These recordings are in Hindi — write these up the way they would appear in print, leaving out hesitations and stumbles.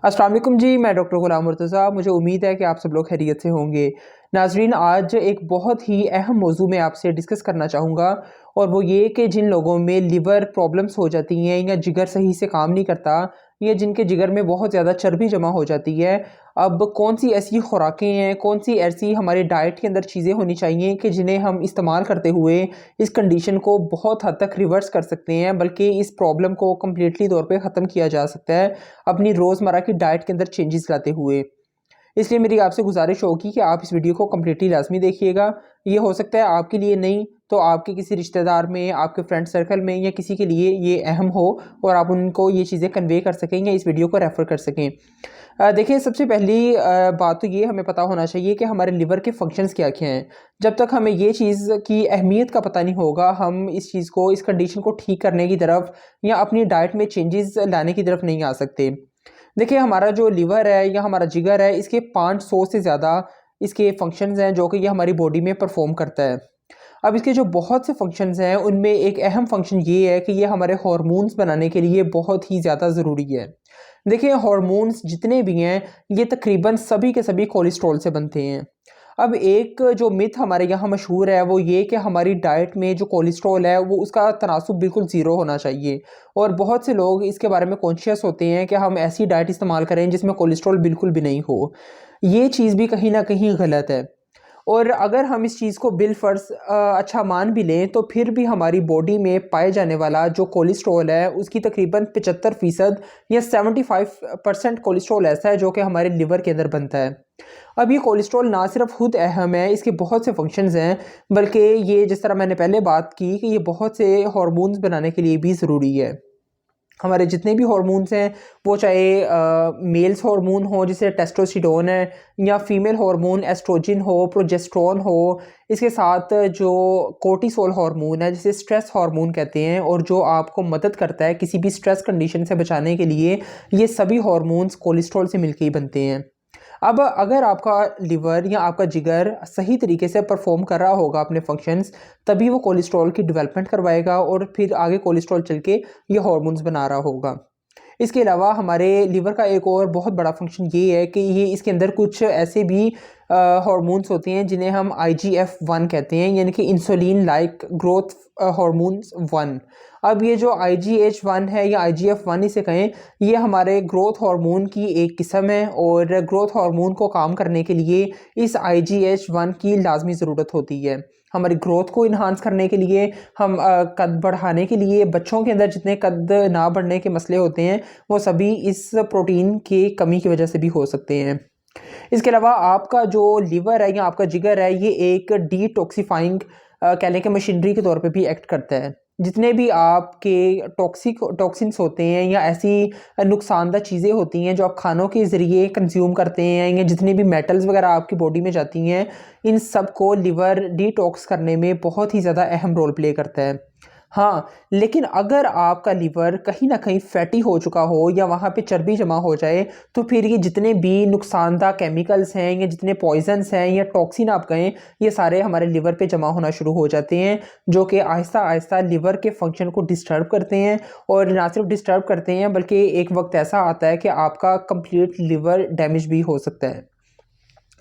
अस्सलाम वालेकुम जी, मैं डॉक्टर गुलाम मुर्तज़ा। मुझे उम्मीद है कि आप सब लोग खैरियत से होंगे। नाज़रीन, आज एक बहुत ही अहम मौज़ू मैं आपसे डिस्कस करना चाहूँगा, और वो ये कि जिन लोगों में लिवर प्रॉब्लम्स हो जाती हैं या जिगर सही से काम नहीं करता, या जिनके जिगर में बहुत ज़्यादा चर्बी जमा हो जाती है, अब कौन सी ऐसी खुराकें हैं, कौन सी ऐसी हमारे डाइट के अंदर चीज़ें होनी चाहिए कि जिन्हें हम इस्तेमाल करते हुए इस कंडीशन को बहुत हद तक रिवर्स कर सकते हैं, बल्कि इस प्रॉब्लम को कम्प्लीटली तौर पे ख़त्म किया जा सकता है अपनी रोज़मर्रा की डाइट के अंदर चेंजेस लाते हुए। इसलिए मेरी आपसे गुज़ारिश होगी कि आप इस वीडियो को कम्प्लीटली लाज़मी देखिएगा। ये हो सकता है आपके लिए नहीं तो आपके किसी रिश्तेदार में, आपके फ्रेंड सर्कल में या किसी के लिए ये अहम हो, और आप उनको ये चीज़ें कन्वे कर सकें या इस वीडियो को रेफ़र कर सकें। देखिए, सबसे पहली बात तो ये हमें पता होना चाहिए कि हमारे लिवर के फ़ंक्शंस क्या-क्या हैं। जब तक हमें ये चीज़ की अहमियत का पता नहीं होगा, हम इस चीज़ को, इस कंडीशन को ठीक करने की तरफ या अपनी डाइट में चेंजेस लाने की तरफ नहीं आ सकते। देखिए, हमारा जो लिवर है या हमारा जिगर है, इसके 500 से ज़्यादा इसके फंक्शंस हैं जो कि ये हमारी बॉडी में परफॉर्म करता है। अब इसके जो बहुत से फंक्शंस हैं, उनमें एक अहम फंक्शन ये है कि ये हमारे हार्मोन्स बनाने के लिए बहुत ही ज़्यादा ज़रूरी है। देखिए, हार्मोन्स जितने भी हैं, ये तकरीबन सभी के सभी कोलेस्ट्रॉल से बनते हैं। अब एक जो मिथ हमारे यहाँ मशहूर है, वो ये कि हमारी डाइट में जो कोलेस्ट्रॉल है, वो उसका तनासुब बिल्कुल ज़ीरो होना चाहिए, और बहुत से लोग इसके बारे में कॉन्शियस होते हैं कि हम ऐसी डाइट इस्तेमाल करें जिसमें कोलेस्ट्रॉल बिल्कुल भी नहीं हो। ये चीज़ भी कहीं न कहीं गलत है। और अगर हम इस चीज़ को बिलफ़र्ज़ अच्छा मान भी लें, तो फिर भी हमारी बॉडी में पाए जाने वाला जो कोलेस्ट्रॉल है, उसकी तकरीबन 75% या 75% कोलेस्ट्रॉल ऐसा है जो कि हमारे लिवर के अंदर बनता है। अब ये कोलेस्ट्रॉल ना सिर्फ खुद अहम है, इसके बहुत से फंक्शंस हैं, बल्कि ये, जिस तरह मैंने पहले बात की, कि ये बहुत से हार्मोन्स बनाने के लिए भी ज़रूरी है। हमारे जितने भी हार्मोन्स हैं, वो चाहे मेल्स हार्मोन हो जिसे टेस्टोस्टेरोन है, या फीमेल हार्मोन एस्ट्रोजन हो, प्रोजेस्टेरोन हो, इसके साथ जो कोर्टिसोल हार्मोन है जिसे स्ट्रेस हार्मोन कहते हैं, और जो आपको मदद करता है किसी भी स्ट्रेस कंडीशन से बचाने के लिए, ये सभी हार्मोन्स कोलेस्ट्रॉल से मिलके ही बनते हैं। अब अगर आपका लिवर या आपका जिगर सही तरीके से परफॉर्म कर रहा होगा अपने फंक्शंस, तभी वो कोलेस्ट्रॉल की डेवलपमेंट करवाएगा, और फिर आगे कोलेस्ट्रॉल चल के ये हार्मोन्स बना रहा होगा। इसके अलावा हमारे लिवर का एक और बहुत बड़ा फंक्शन ये है कि ये, इसके अंदर कुछ ऐसे भी हार्मोन्स होते हैं जिन्हें हम IGF-1 कहते हैं, यानी कि इंसुलिन लाइक ग्रोथ हार्मोन्स 1। अब ये जो IGH-1 है या IGF-1 इसे कहें, ये हमारे ग्रोथ हार्मोन की एक किस्म है, और ग्रोथ हार्मोन को काम करने के लिए इस IGH-1 की लाजमी ज़रूरत होती है। हमारी ग्रोथ को इन्हांस करने के लिए, हम कद बढ़ाने के लिए, बच्चों के अंदर जितने कद ना बढ़ने के मसले होते हैं, वो सभी इस प्रोटीन की कमी की वजह से भी हो सकते हैं। इसके अलावा आपका जो लिवर है या आपका जिगर है, ये एक डिटॉक्सिफाइंग कह लें कि मशीनरी के तौर पे भी एक्ट करता है। जितने भी आपके टॉक्सिन्स होते हैं या ऐसी नुकसानदा चीज़ें होती हैं जो आप खानों के ज़रिए कंज्यूम करते हैं, या जितनी भी मेटल्स वगैरह आपकी बॉडी में जाती हैं, इन सब को लिवर डिटॉक्स करने में बहुत ही ज़्यादा अहम रोल प्ले करता है। हाँ, लेकिन अगर आपका लिवर कहीं न कहीं फैटी हो चुका हो या वहाँ पे चर्बी जमा हो जाए, तो फिर ये जितने भी नुकसानदा केमिकल्स हैं या जितने पॉइज़न्स हैं या टॉक्सिन आप कहें, ये सारे हमारे लिवर पे जमा होना शुरू हो जाते हैं, जो कि आहिस्ता-आहिस्ता लिवर के फंक्शन को डिस्टर्ब करते हैं, और ना सिर्फ डिस्टर्ब करते हैं, बल्कि एक वक़्त ऐसा आता है कि आपका कंप्लीट लिवर डैमेज भी हो सकता है।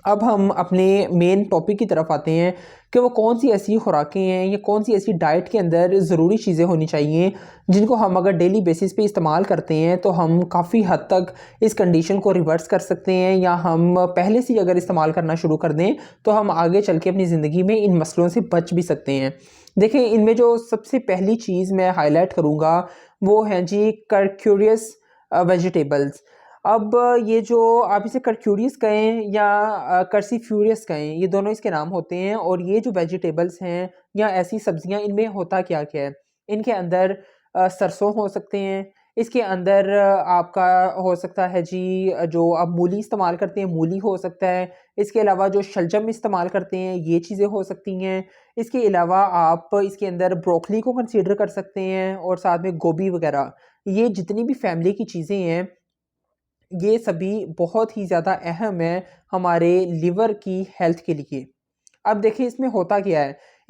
अब हम अपने मेन टॉपिक की तरफ आते हैं कि वो कौन सी ऐसी खुराकें हैं या कौन सी ऐसी डाइट के अंदर ज़रूरी चीज़ें होनी चाहिए, जिनको हम अगर डेली बेसिस पे इस्तेमाल करते हैं तो हम काफ़ी हद तक इस कंडीशन को रिवर्स कर सकते हैं, या हम पहले से ही अगर इस्तेमाल करना शुरू कर दें तो हम आगे चल के अपनी ज़िंदगी में इन मसलों से बच भी सकते हैं। देखिए, इनमें जो सबसे पहली चीज़ मैं हाईलाइट करूँगा, वो हैं जी कर्क्यूरियस वेजिटेबल्स। अब ये जो आप इसे कर्क्यूरियस कहें या कर्सीफ्यूरियस कहें, ये दोनों इसके नाम होते हैं, और ये जो वेजिटेबल्स हैं या ऐसी सब्जियां, इनमें होता क्या-क्या है। इनके अंदर सरसों हो सकते हैं, इसके अंदर आपका हो सकता है जी, जो आप मूली इस्तेमाल करते हैं, मूली हो सकता है। इसके अलावा जो शलजम इस्तेमाल करते हैं, ये चीज़ें हो सकती हैं। इसके अलावा आप इसके अंदर ब्रोकली को कंसीडर कर सकते हैं, और साथ में गोभी वगैरह। ये जितनी भी फैमिली की चीज़ें हैं, ये सभी बहुत ही ज़्यादा अहम है हमारे लिवर की हेल्थ के लिए। अब देखिए, इसमें होता क्या है,